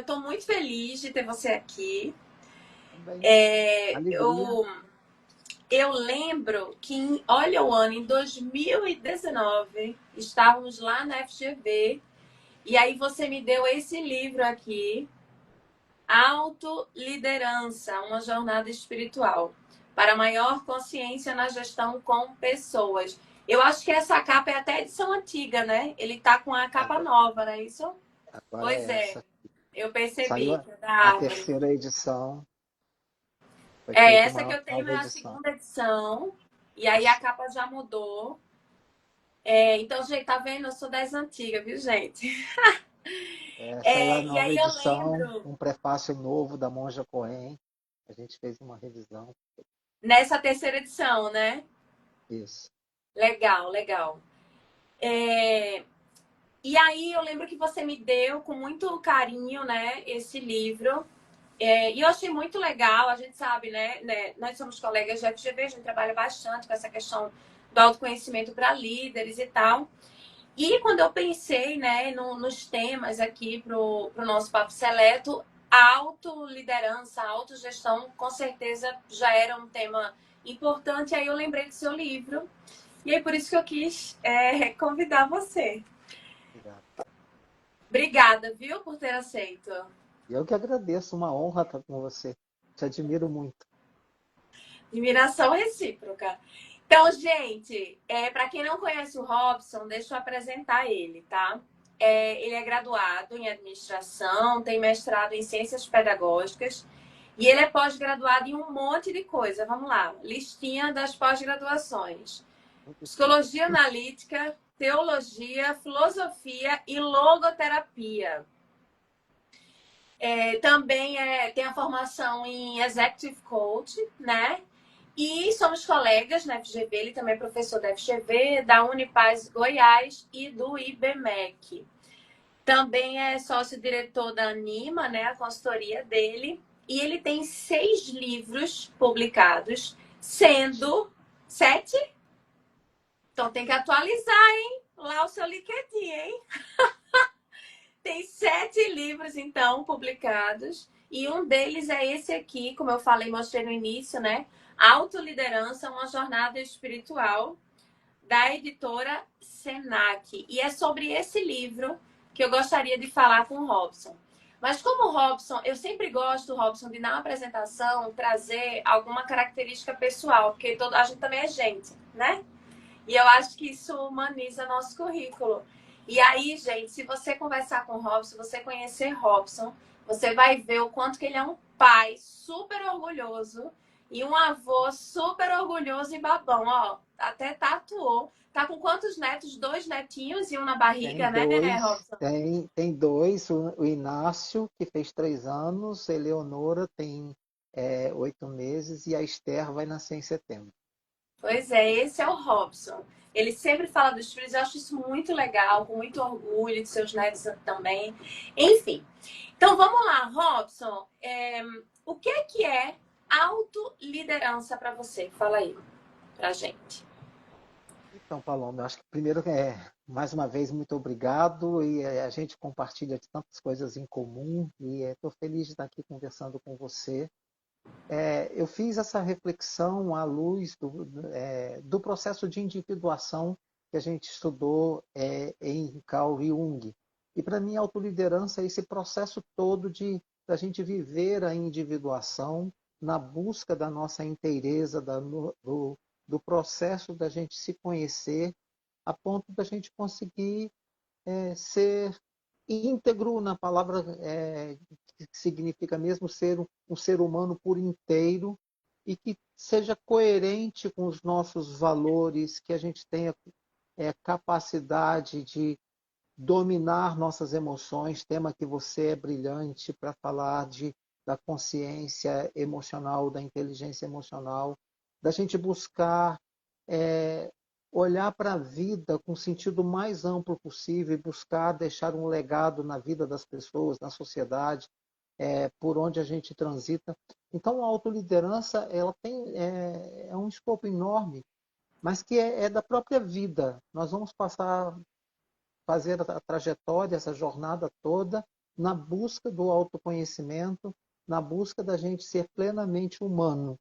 Eu estou muito feliz de ter você aqui. Também. É, Alegria. eu lembro que, olha o ano, em 2019, estávamos lá na FGV, e aí você me deu esse livro aqui, Autoliderança, uma jornada espiritual, para maior consciência na gestão com pessoas. Eu acho que essa capa é até edição antiga, né? Ele tá com a capa Agora, nova, não é isso? agora Pois é é, essa. eu Saiu percebi a, que é da a árvore. terceira edição. Foi É, feita essa que uma eu tenho nova é a edição. segunda edição. E aí a Isso. capa já mudou. É, então, gente, tá vendo? Eu sou das antigas, viu, gente? Saiu a E nova aí eu edição, lembro, um prefácio novo da Monja Coen. A gente fez uma revisão. nessa terceira edição, né? Isso. Legal, legal. É, e aí eu lembro que você me deu com muito carinho, né, esse livro. E eu achei muito legal, a gente sabe, né? Nós somos colegas de FGV, a gente trabalha bastante com essa questão do autoconhecimento para líderes e tal. E quando eu pensei, né, nos temas aqui para o nosso papo seleto, a autoliderança, a autogestão, com certeza já era um tema importante. Aí eu lembrei do seu livro. E aí por isso que eu quis convidar você. Obrigado. Obrigada, viu, por ter aceito. E eu que agradeço, uma honra estar com você. Te admiro muito. Admiração recíproca. Então, gente, para quem não conhece o Robson, deixa eu apresentar ele, tá? Ele é graduado em administração, tem mestrado em ciências pedagógicas e ele é pós-graduado em um monte de coisa. Vamos lá, listinha das pós-graduações: Muito chique. psicologia analítica, teologia, filosofia e logoterapia. Também tem a formação em executive coach, né? E somos colegas na FGV, ele também é professor da FGV, da Unipaz Goiás e do IBMEC. Também é sócio-diretor da Anima, né, a consultoria dele. E ele tem 6 livros publicados, sendo 7. Então tem que atualizar, hein? Lá o seu LinkedIn, hein? Tem 7 livros, então, publicados. E um deles é esse aqui, como eu falei, mostrei no início, né? Autoliderança, uma jornada espiritual, da editora Senac. E é sobre esse livro que eu gostaria de falar com o Robson. Mas como o Robson, eu sempre gosto, Robson, de na apresentação trazer alguma característica pessoal, porque a gente também é gente, né? E eu acho que isso humaniza nosso currículo. E aí, gente, se você conversar com o Robson, você conhecer Robson, você vai ver o quanto que ele é um pai super orgulhoso e um avô super orgulhoso e babão, ó. Até tatuou. Tá com quantos netos? 2 netinhos e um na Tem barriga, né, dois, Robson? tem dois. O Inácio, que fez 3 anos, a Eleonora tem 8 meses e a Esther vai nascer em setembro. Pois é, esse é o Robson. Ele sempre fala dos filhos, eu acho isso muito legal, com muito orgulho de seus netos também. Enfim, então vamos lá, Robson. O que é autoliderança para você? Fala aí pra gente. Então, Paloma, eu acho que primeiro mais uma vez, muito obrigado e a gente compartilha de tantas coisas em comum e estou feliz de estar aqui conversando com você. Eu fiz essa reflexão à luz do processo de individuação que a gente estudou em Carl Jung. E para mim, a autoliderança é esse processo todo de da gente viver a individuação na busca da nossa inteireza, do processo da gente se conhecer, a ponto da gente conseguir ser íntegro na palavra que significa mesmo ser um ser humano por inteiro e que seja coerente com os nossos valores, que a gente tenha capacidade de dominar nossas emoções, tema que você é brilhante para falar da consciência emocional, da inteligência emocional, da gente buscar é, olhar para a vida com o sentido mais amplo possível e buscar deixar um legado na vida das pessoas, na sociedade, por onde a gente transita. Então, a autoliderança ela é um escopo enorme, mas que é da própria vida. Nós vamos passar fazer a trajetória, essa jornada toda, na busca do autoconhecimento, na busca da gente ser plenamente humano.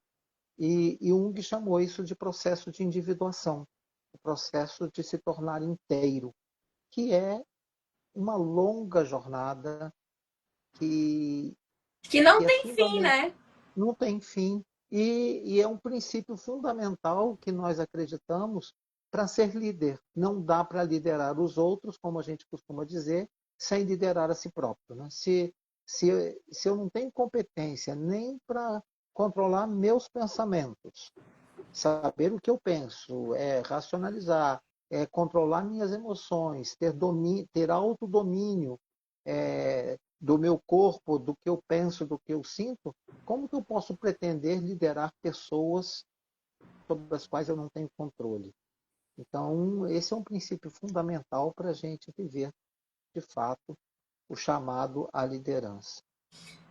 E Jung chamou isso de processo de individuação, o processo de se tornar inteiro, que é uma longa jornada que, Que não que é tem fim, fundamental, né? não tem fim, e é um princípio fundamental que nós acreditamos para ser líder. Não dá para liderar os outros, como a gente costuma dizer, sem liderar a si próprio. Né? Se eu não tenho competência nem para controlar meus pensamentos, saber o que eu penso, racionalizar, controlar minhas emoções, ter autodomínio do meu corpo, do que eu penso, do que eu sinto, como que eu posso pretender liderar pessoas sobre as quais eu não tenho controle? Então, esse é um princípio fundamental para a gente viver, de fato, o chamado à liderança.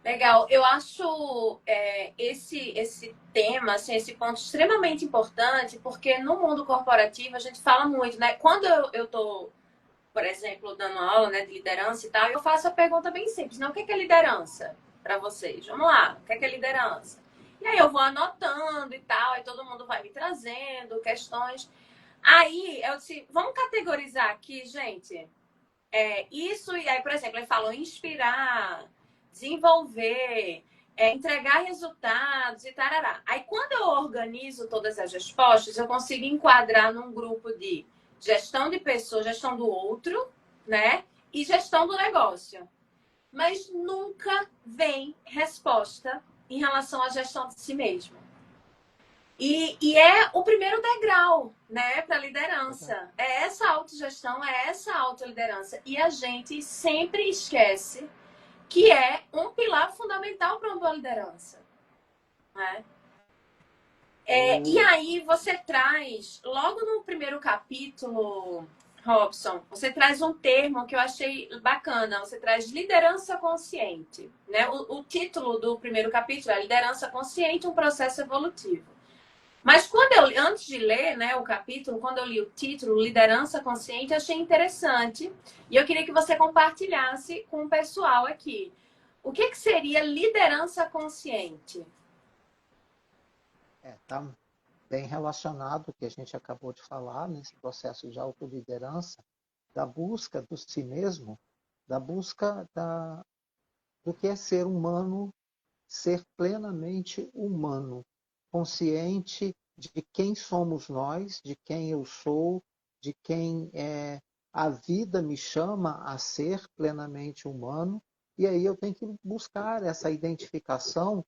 Legal, eu acho esse tema, assim, esse ponto extremamente importante, porque no mundo corporativo a gente fala muito, né? Quando eu tô, por exemplo, dando aula, né, de liderança e tal, eu faço a pergunta bem simples, não, o que é liderança para vocês? Vamos lá, o que é liderança? E aí eu vou anotando e tal, aí todo mundo vai me trazendo questões. Aí eu disse, vamos categorizar aqui, gente. Isso, e aí, por exemplo, ele falou inspirar, desenvolver, entregar resultados e tarará. Aí, quando eu organizo todas as respostas, eu consigo enquadrar num grupo de gestão de pessoas, gestão do outro, né? E gestão do negócio. Mas nunca vem resposta em relação à gestão de si mesmo. E é o primeiro degrau, né, para a liderança. É essa autogestão, é essa autoliderança. E a gente sempre esquece que é um pilar fundamental para uma boa liderança. Né? E Eu, aí você traz, logo no primeiro capítulo, Robson, você traz um termo que eu achei bacana. Você traz liderança consciente. Né? O título do primeiro capítulo é Liderança Consciente, um processo evolutivo. Mas antes de ler, né, o capítulo, quando eu li o título, Liderança Consciente, achei interessante. E eu queria que você compartilhasse com o pessoal aqui. O que seria liderança consciente? Está bem relacionado ao que a gente acabou de falar, nesse processo de autoliderança, da busca do si mesmo, da busca do que é ser humano, ser plenamente humano, consciente de quem somos nós, de quem eu sou, de quem a vida me chama a ser plenamente humano, e aí eu tenho que buscar essa identificação.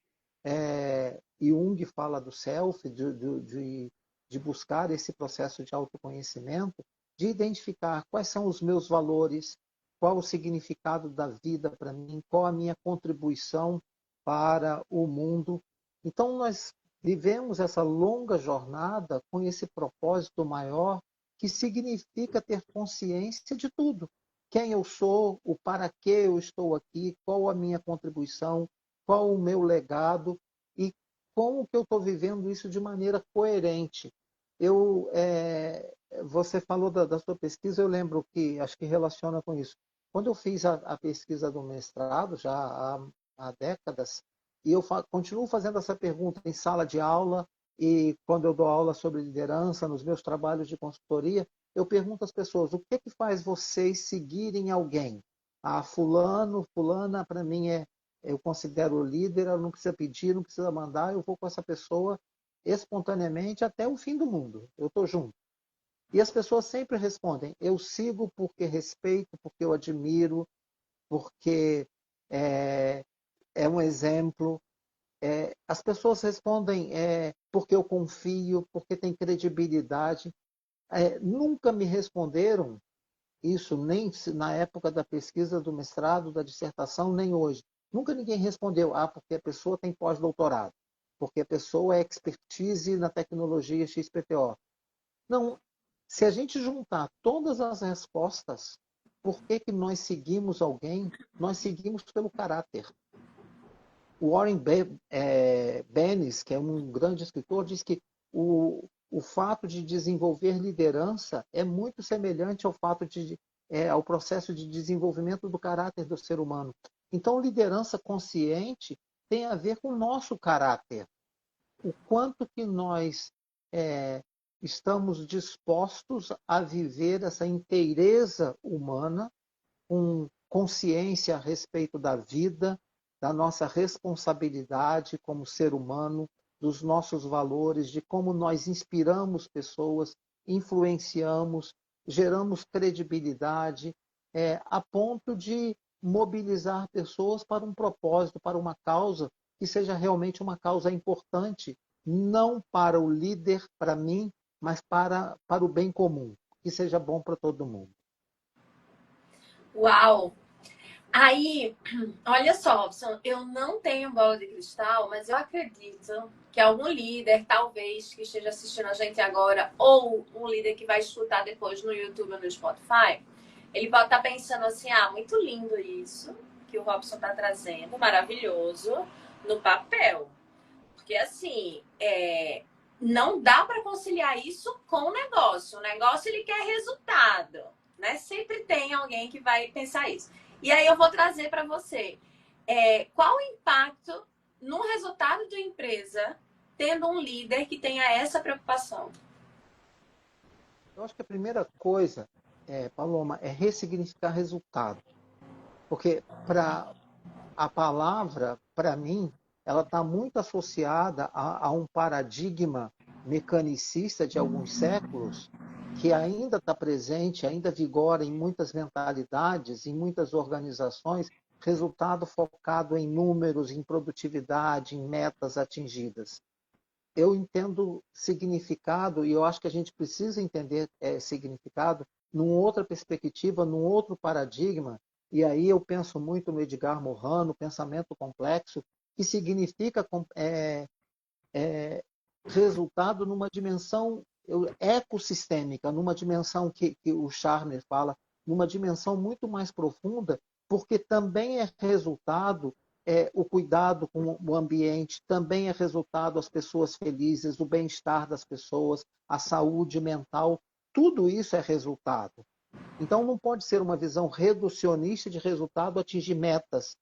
Jung fala do self, de buscar esse processo de autoconhecimento, de identificar quais são os meus valores, qual o significado da vida para mim, qual a minha contribuição para o mundo. Então, nós vivemos essa longa jornada com esse propósito maior, que significa ter consciência de tudo. Quem eu sou, o para que eu estou aqui, qual a minha contribuição, qual o meu legado e como que eu estou vivendo isso de maneira coerente. Você falou da sua pesquisa, eu lembro que, acho que relaciona com isso. Quando eu fiz a pesquisa do mestrado, já há décadas, e eu continuo fazendo essa pergunta em sala de aula e quando eu dou aula sobre liderança, nos meus trabalhos de consultoria, eu pergunto às pessoas, o que que faz vocês seguirem alguém? Fulano, fulana, para mim eu considero líder, ela não precisa pedir, não precisa mandar, eu vou com essa pessoa espontaneamente até o fim do mundo. Eu estou junto. E as pessoas sempre respondem, eu sigo porque respeito, porque eu admiro, porque é, é um exemplo. As pessoas respondem porque eu confio, porque tem credibilidade. Nunca me responderam isso, nem na época da pesquisa do mestrado, da dissertação, nem hoje. Nunca ninguém respondeu, porque a pessoa tem pós-doutorado, porque a pessoa é expertise na tecnologia XPTO. Não, se a gente juntar todas as respostas, por que que nós seguimos alguém? Nós seguimos pelo caráter. O Warren Bennis, que é um grande escritor, diz que o fato de desenvolver liderança é muito semelhante ao fato ao processo de desenvolvimento do caráter do ser humano. Então, liderança consciente tem a ver com o nosso caráter. O quanto que nós estamos dispostos a viver essa inteireza humana com consciência a respeito da vida, da nossa responsabilidade como ser humano, dos nossos valores, de como nós inspiramos pessoas, influenciamos, geramos credibilidade, a ponto de mobilizar pessoas para um propósito, para uma causa que seja realmente uma causa importante, não para o líder, para mim, mas para o bem comum, que seja bom para todo mundo. Uau! Aí, olha só, Robson, eu não tenho bola de cristal, mas eu acredito que algum líder, talvez, que esteja assistindo a gente agora, ou um líder que vai escutar depois no YouTube ou no Spotify, ele pode estar pensando assim, muito lindo isso que o Robson está trazendo, maravilhoso, no papel. Porque, assim, não dá para conciliar isso com o negócio. O negócio, ele quer resultado, né? Sempre tem alguém que vai pensar isso. E aí eu vou trazer para você qual o impacto no resultado da empresa tendo um líder que tenha essa preocupação. Eu acho que a primeira coisa, Paloma, é ressignificar resultado. Porque a palavra, para mim, ela está muito associada a um paradigma mecanicista de alguns séculos que ainda está presente, ainda vigora em muitas mentalidades, em muitas organizações, resultado focado em números, em produtividade, em metas atingidas. Eu entendo significado, e eu acho que a gente precisa entender significado numa outra perspectiva, num outro paradigma, e aí eu penso muito no Edgar Morin, no pensamento complexo, que significa resultado numa dimensão ecossistêmica, numa dimensão que o Charner fala, numa dimensão muito mais profunda, porque também é resultado o cuidado com o ambiente, também é resultado as pessoas felizes, o bem-estar das pessoas, a saúde mental, tudo isso é resultado. Então, não pode ser uma visão reducionista de resultado atingir metas.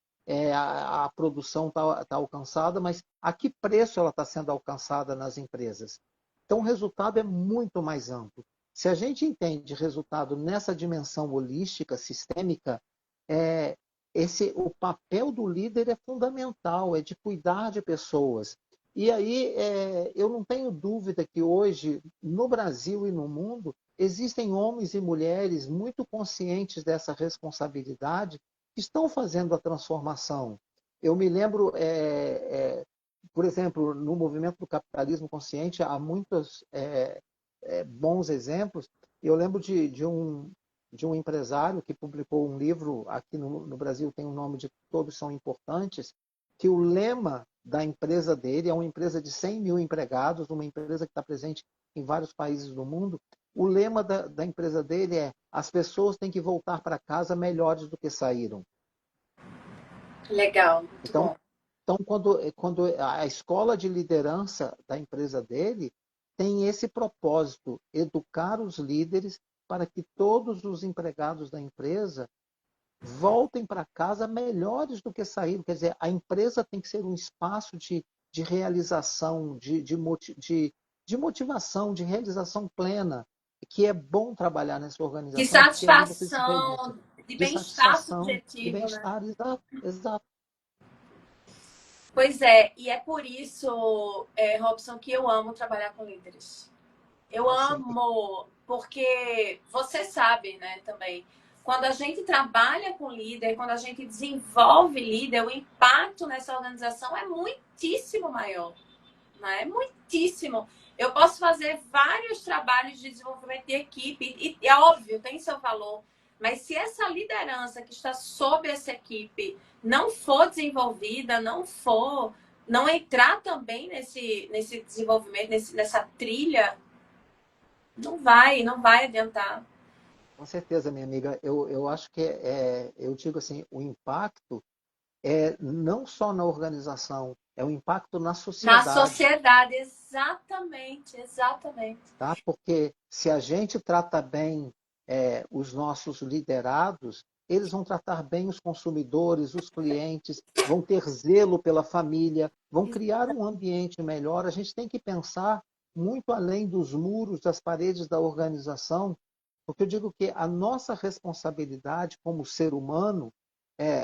A produção está alcançada, mas a que preço ela está sendo alcançada nas empresas? Então, o resultado é muito mais amplo. Se a gente entende resultado nessa dimensão holística, sistêmica, o papel do líder é fundamental, é de cuidar de pessoas. E aí, eu não tenho dúvida que hoje, no Brasil e no mundo, existem homens e mulheres muito conscientes dessa responsabilidade que estão fazendo a transformação. Eu me lembro, por exemplo, no movimento do capitalismo consciente, há muitos bons exemplos. Eu lembro de um empresário que publicou um livro, aqui no Brasil tem o nome de Todos São Importantes, que o lema da empresa dele é uma empresa de 100 mil empregados, uma empresa que está presente em vários países do mundo. O lema da empresa dele é: as pessoas têm que voltar para casa melhores do que saíram. Legal, muito Então, bom. quando a escola de liderança da empresa dele tem esse propósito, educar os líderes para que todos os empregados da empresa voltem para casa melhores do que saíram. Quer dizer, a empresa tem que ser um espaço de realização, de motivação, de realização plena, que é bom trabalhar nessa De organização, porque aí você se dedica satisfação, de de bem-estar satisfação, de subjetivo, né? bem-estar, exato, exato. Pois é, e é por isso, Robson, que eu amo trabalhar com líderes. Eu Assim, amo, porque você sabe, né, também. Quando a gente trabalha com líder, quando a gente desenvolve líder, o impacto nessa organização é muitíssimo maior, né? Muitíssimo. Eu posso fazer vários trabalhos de desenvolvimento de equipe, e é óbvio, tem seu valor, mas se essa liderança que está sob essa equipe não for desenvolvida, não entrar também nesse desenvolvimento, nessa trilha, não vai adiantar. com certeza, minha amiga, eu acho que eu digo assim, o impacto não só na organização, é o impacto na Na sociedade. sociedade, exatamente, exatamente. Tá? Porque se a gente trata bem os nossos liderados, eles vão tratar bem os consumidores, os clientes, vão ter zelo pela família, vão criar um ambiente melhor. A gente tem que pensar muito além dos muros, das paredes da organização, porque eu digo que a nossa responsabilidade como ser humano,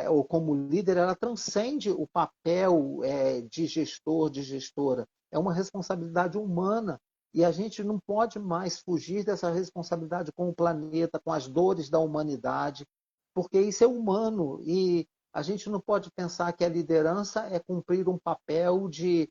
ou como líder, ela transcende o papel de gestor, de gestora. É uma responsabilidade humana e a gente não pode mais fugir dessa responsabilidade com o planeta, com as dores da humanidade, porque isso é humano e a gente não pode pensar que a liderança é cumprir um papel de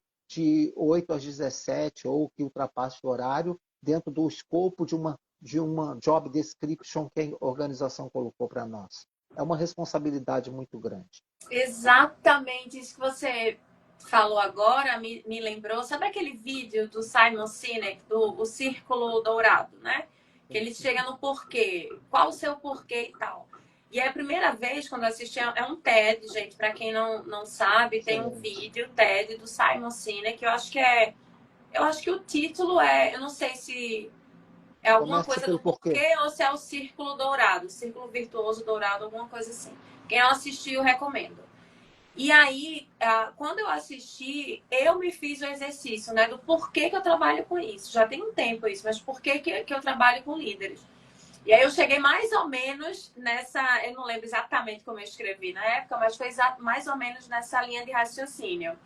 8 às 17 ou que ultrapasse o horário dentro do escopo de uma job description que a organização colocou para nós. É uma responsabilidade muito grande. Exatamente isso que você falou agora me lembrou. Sabe aquele vídeo do Simon Sinek, do O Círculo Dourado, né? Que ele chega no porquê, qual o seu porquê e tal. E é a primeira vez quando eu assisti, é um TED, gente, para quem não sabe, tem um vídeo TED do Simon Sinek, eu acho que o título eu não sei se é alguma Começa coisa do pelo porquê. porquê ou se é o Círculo Dourado, Círculo Virtuoso Dourado, alguma coisa assim. Quem não assistiu, eu recomendo. E aí, quando eu assisti, eu me fiz o exercício, né, do porquê que eu trabalho com isso. Já tem um tempo isso, mas por que eu trabalho com líderes? E aí eu cheguei mais ou menos nessa, eu não lembro exatamente como eu escrevi na época, mas foi mais ou menos nessa linha de raciocínio.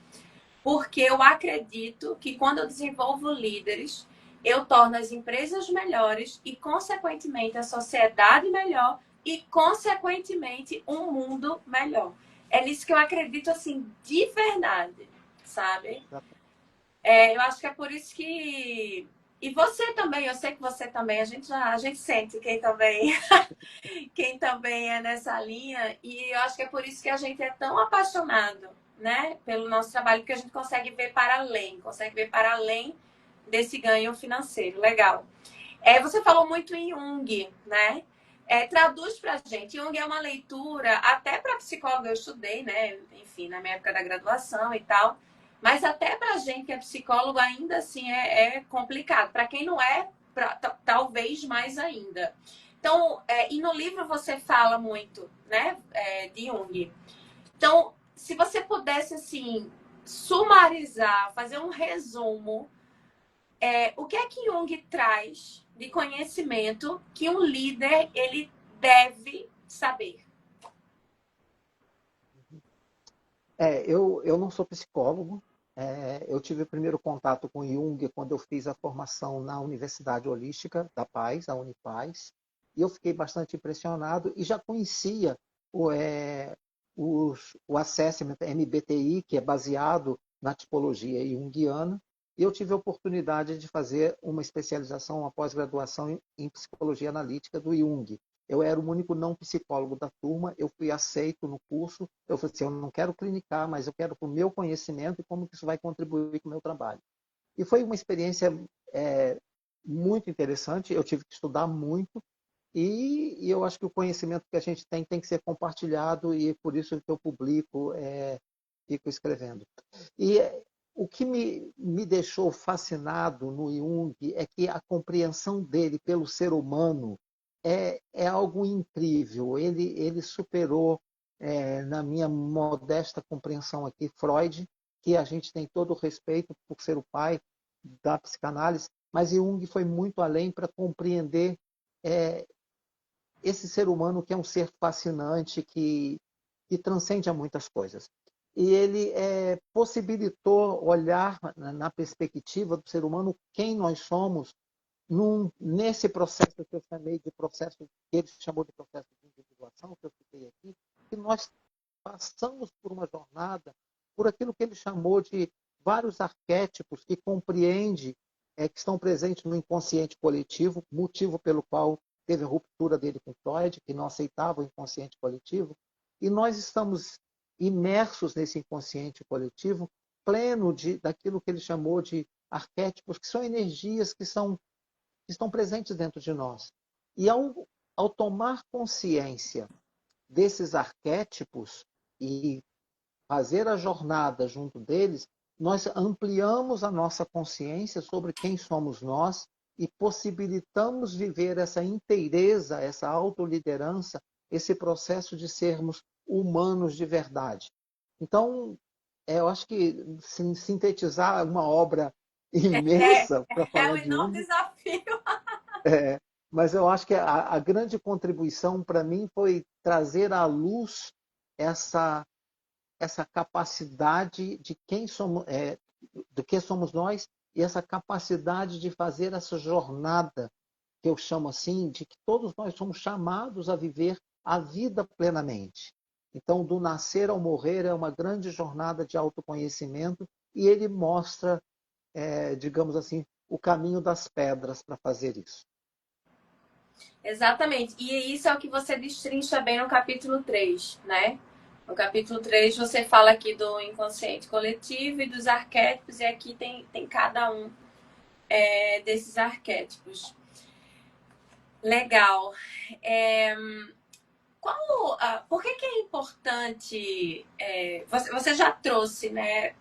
Porque eu acredito que quando eu desenvolvo líderes, eu torno as empresas melhores e, consequentemente, a sociedade melhor e, consequentemente, um mundo melhor. É nisso que eu acredito, assim, de verdade, sabe? Eu acho que é por isso que... E você também, eu sei que você também, a gente sente quem também é nessa linha, e eu acho que é por isso que a gente é tão apaixonado, né, pelo nosso trabalho, porque a gente consegue ver para além desse ganho financeiro. Legal. Você falou muito em Jung, né? Traduz pra gente. Jung é uma leitura, até para psicóloga eu estudei, né? Enfim, na minha época da graduação e tal. Mas até pra gente que é psicólogo, ainda assim é complicado. Para quem não é, talvez mais ainda. Então, e no livro você fala muito, né, de Jung. Então, se você pudesse, assim, sumarizar, fazer um resumo, o que é que Jung traz de conhecimento que um líder, ele deve saber? Eu não sou psicólogo. Eu tive o primeiro contato com Jung quando eu fiz a formação na Universidade Holística da Paz, a Unipaz, e eu fiquei bastante impressionado e já conhecia o Assessment MBTI, que é baseado na tipologia junguiana, e eu tive a oportunidade de fazer uma especialização, uma pós-graduação em psicologia analítica do Jung. Eu era o único não psicólogo da turma, eu fui aceito no curso, eu falei assim, eu não quero clinicar, mas eu quero o meu conhecimento e como que isso vai contribuir com o meu trabalho. E foi uma experiência muito interessante, eu tive que estudar muito, e eu acho que o conhecimento que a gente tem que ser compartilhado, e por isso que eu publico, fico escrevendo. E o que me deixou fascinado no Jung é que a compreensão dele pelo ser humano é algo incrível. Ele superou, na minha modesta compreensão aqui, Freud, que a gente tem todo o respeito por ser o pai da psicanálise, mas Jung foi muito além para compreender esse ser humano que é um ser fascinante, que transcende a muitas coisas. E ele possibilitou olhar na perspectiva do ser humano quem nós somos nesse processo que eu chamei de processo, que ele chamou de processo de individuação, que eu citei aqui, que nós passamos por uma jornada, por aquilo que ele chamou de vários arquétipos que compreende, que estão presentes no inconsciente coletivo, motivo pelo qual teve a ruptura dele com Freud, que não aceitava o inconsciente coletivo, e nós estamos imersos nesse inconsciente coletivo, pleno daquilo que ele chamou de arquétipos, que são energias que estão presentes dentro de nós. E ao tomar consciência desses arquétipos e fazer a jornada junto deles, nós ampliamos a nossa consciência sobre quem somos nós e possibilitamos viver essa inteireza, essa autoliderança esse processo de sermos humanos de verdade. Então, eu acho que sintetizar uma obra É, imensa para é falar um de enorme uma, desafio. mas eu acho que a grande contribuição para mim foi trazer à luz essa, essa capacidade de quem somos, do que somos nós e essa capacidade de fazer essa jornada, que eu chamo assim, de que todos nós somos chamados a viver a vida plenamente. Então, do nascer ao morrer é uma grande jornada de autoconhecimento e ele mostra, digamos assim, o caminho das pedras para fazer isso. Exatamente. E isso é o que você destrincha bem no capítulo 3, né? No capítulo 3 você fala aqui do inconsciente coletivo e dos arquétipos, e aqui tem cada um desses arquétipos. Legal. É, por que é importante? Você já trouxe, né?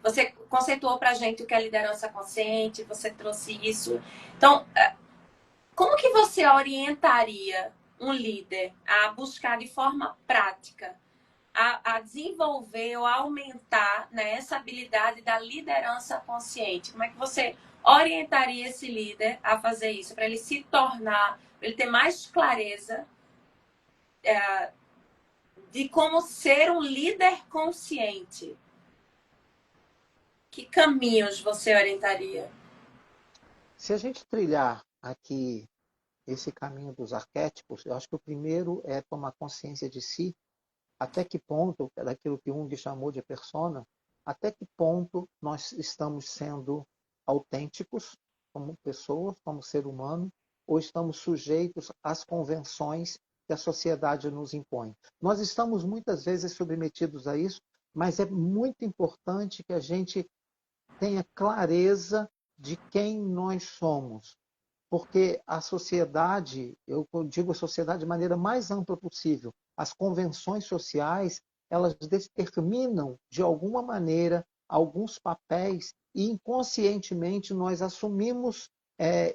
Você conceituou pra gente o que é liderança consciente, você trouxe isso. Então, como que você orientaria um líder a buscar de forma prática, a desenvolver ou a aumentar, né, essa habilidade da liderança consciente? Como é que você orientaria esse líder a fazer isso, para ele se tornar, para ele ter mais clareza de como ser um líder consciente? Que caminhos você orientaria? Se a gente trilhar aqui esse caminho dos arquétipos, eu acho que o primeiro é tomar consciência de si, até que ponto, daquilo que Jung chamou de persona, até que ponto nós estamos sendo autênticos como pessoas, como ser humano, ou estamos sujeitos às convenções que a sociedade nos impõe. Nós estamos muitas vezes submetidos a isso, mas é muito importante que a gente tenha clareza de quem nós somos, porque a sociedade, eu digo a sociedade de maneira mais ampla possível, as convenções sociais, elas determinam, de alguma maneira, alguns papéis e inconscientemente nós assumimos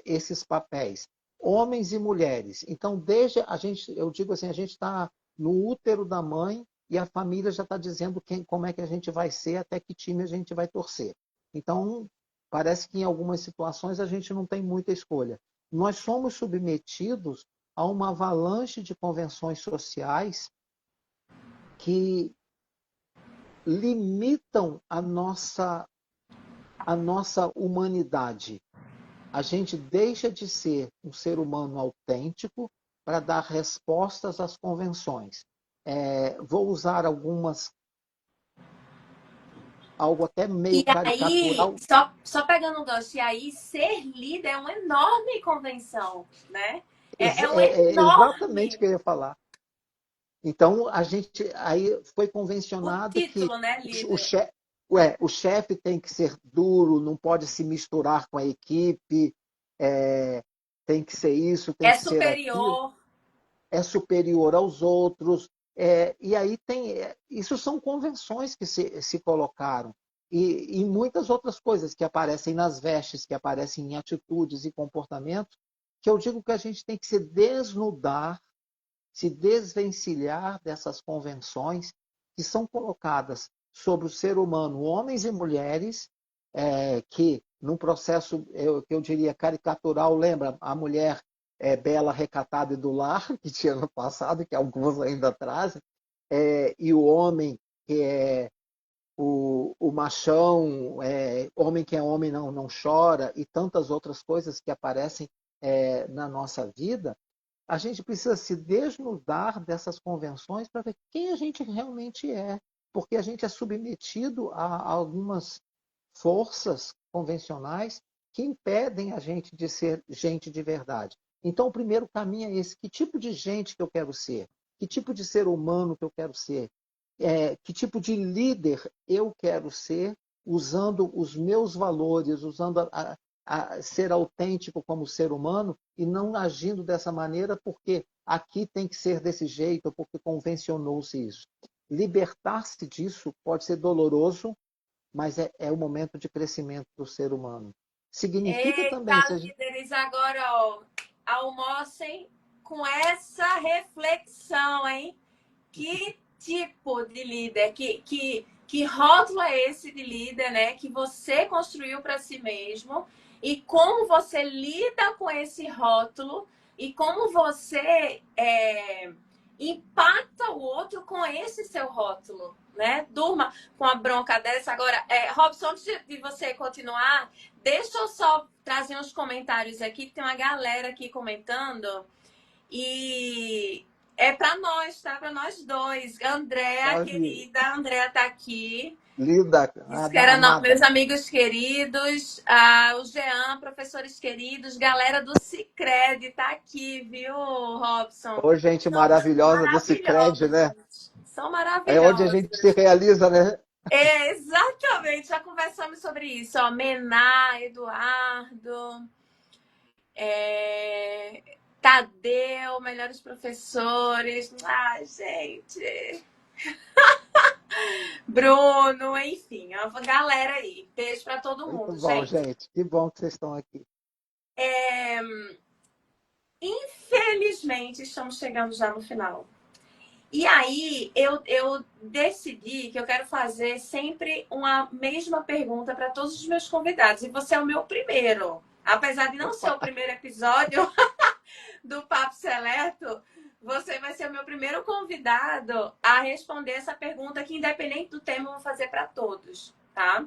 esses papéis, homens e mulheres. Então, desde a gente, eu digo assim, a gente está no útero da mãe e a família já está dizendo como é que a gente vai ser, até que time a gente vai torcer. Então, parece que em algumas situações a gente não tem muita escolha. Nós somos submetidos a uma avalanche de convenções sociais que limitam a nossa humanidade. A gente deixa de ser um ser humano autêntico para dar respostas às convenções. Vou usar algo até meio E aí, caricatural. só pegando um gancho, e aí ser líder é uma enorme convenção, né? É um É exatamente o enorme que eu ia falar. Então, a gente aí foi o convencionado que título, né, o líder? chefe, o chefe tem que ser duro, não pode se misturar com a equipe, é, tem que ser isso, tem É que ser aquilo, superior. é superior aos outros. E aí isso são convenções que se colocaram. E muitas outras coisas que aparecem nas vestes, que aparecem em atitudes e comportamentos, que eu digo que a gente tem que se desnudar, se desvencilhar dessas convenções que são colocadas sobre o ser humano, homens e mulheres, que, num processo, que eu diria, caricatural, lembra a mulher bela, recatada e do lar, que tinha no passado, que alguns ainda trazem, e o homem que é o machão, homem que é homem não chora, e tantas outras coisas que aparecem na nossa vida, a gente precisa se desnudar dessas convenções para ver quem a gente realmente é, porque a gente é submetido a algumas forças convencionais que impedem a gente de ser gente de verdade. Então, o primeiro caminho é esse: que tipo de gente que eu quero ser? Que tipo de ser humano que eu quero ser? Que tipo de líder eu quero ser, usando os meus valores, usando a ser autêntico como ser humano e não agindo dessa maneira porque aqui tem que ser desse jeito, porque convencionou-se isso. Libertar-se disso pode ser doloroso, mas é o momento de crescimento do ser humano. Significa também, Eita, se a gente, líderes, agora, ó, almocem com essa reflexão, hein? Que tipo de líder, que rótulo é esse de líder, né? Que você construiu para si mesmo e como você lida com esse rótulo e como você impacta o outro com esse seu rótulo, né? Durma com a bronca dessa. Agora, Robson, antes de você continuar, deixa eu só trazer uns comentários aqui, que tem uma galera aqui comentando. E é para nós, tá? Para nós dois. Andréa, Pode. querida, a Andréa tá aqui. Linda, Diz que eram amada. meus amigos queridos, o Jean, professores queridos, galera do Sicredi tá aqui, viu, Robson? Ô, gente São maravilhosa do Sicredi, né? maravilhosos. São É onde a maravilhosos. gente se realiza, né? Exatamente, já conversamos sobre isso. Ó, Mená, Eduardo, Tadeu, melhores professores. Ai, gente. Bruno, enfim, a galera aí. Beijo para todo Muito mundo, bom, gente. gente. Que bom que vocês estão aqui. Infelizmente, estamos chegando já no final. E aí, eu decidi que eu quero fazer sempre uma mesma pergunta para todos os meus convidados. E você é o meu primeiro. Apesar de não ser o Opa, primeiro episódio do Papo Seleto, você vai ser o meu primeiro convidado a responder essa pergunta que, independente do tema, eu vou fazer para todos, tá?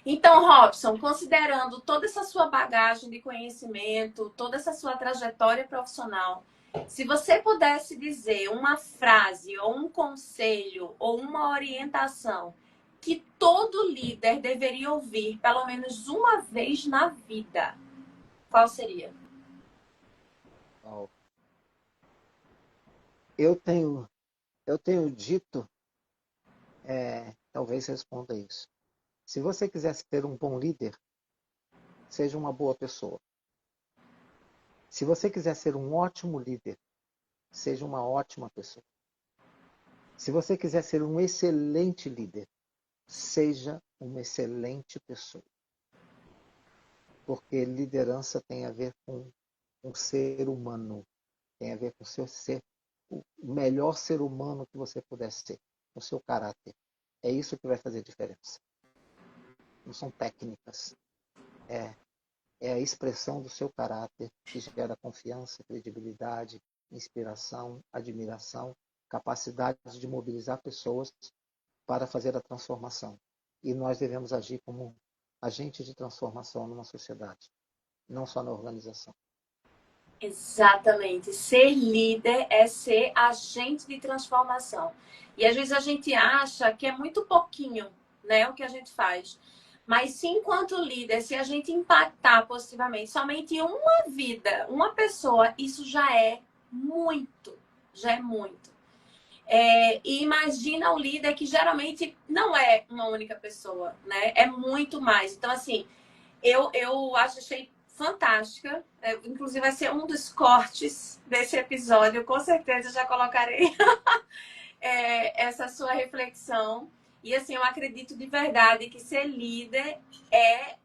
Então, Robson, considerando toda essa sua bagagem de conhecimento, toda essa sua trajetória profissional, se você pudesse dizer uma frase, ou um conselho, ou uma orientação que todo líder deveria ouvir pelo menos uma vez na vida, qual seria? ó, eu tenho, eu tenho dito, talvez responda isso. Se você quiser ser um bom líder, seja uma boa pessoa. Se você quiser ser um ótimo líder, seja uma ótima pessoa. Se você quiser ser um excelente líder, seja uma excelente pessoa. Porque liderança tem a ver com um ser humano, tem a ver com o seu ser, o melhor ser humano que você puder ser, o seu caráter. É isso que vai fazer diferença. Não são técnicas. É a expressão do seu caráter que gera confiança, credibilidade, inspiração, admiração, capacidade de mobilizar pessoas para fazer a transformação. E nós devemos agir como agentes de transformação numa sociedade, não só na organização. Exatamente. Ser líder é ser agente de transformação. E às vezes a gente acha que é muito pouquinho, né, o que a gente faz. Mas se enquanto líder, se a gente impactar positivamente somente uma vida, uma pessoa, isso já é muito. Já é muito. E imagina o líder que geralmente não é uma única pessoa, né? É muito mais. Então, assim, eu achei fantástica. Inclusive, vai ser um dos cortes desse episódio. Com certeza já colocarei essa sua reflexão. E assim, eu acredito de verdade que ser líder é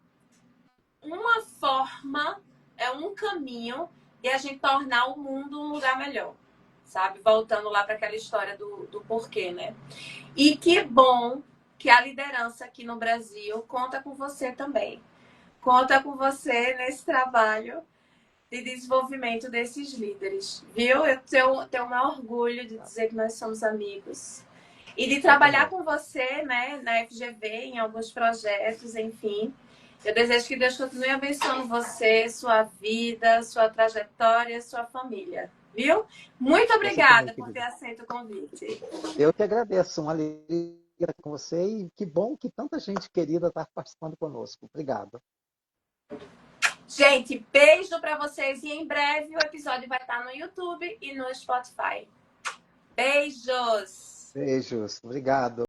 uma forma, é um caminho de a gente tornar o mundo um lugar melhor. Sabe? Voltando lá para aquela história do porquê, né? E que bom que a liderança aqui no Brasil conta com você também. Conta com você nesse trabalho de desenvolvimento desses líderes, viu? Eu tenho o maior orgulho de dizer que nós somos amigos. E de Eu trabalhar também. com você, né, na FGV, em alguns projetos, enfim. Eu desejo que Deus continue abençoando você, sua vida, sua trajetória, sua família, viu? Muito Você também, obrigada por ter querido. aceito o convite. Eu que agradeço. Uma alegria estar com você e que bom que tanta gente querida está participando conosco. Obrigado. Gente, beijo para vocês e em breve o episódio vai estar no YouTube e no Spotify. Beijos! Beijos. Obrigado.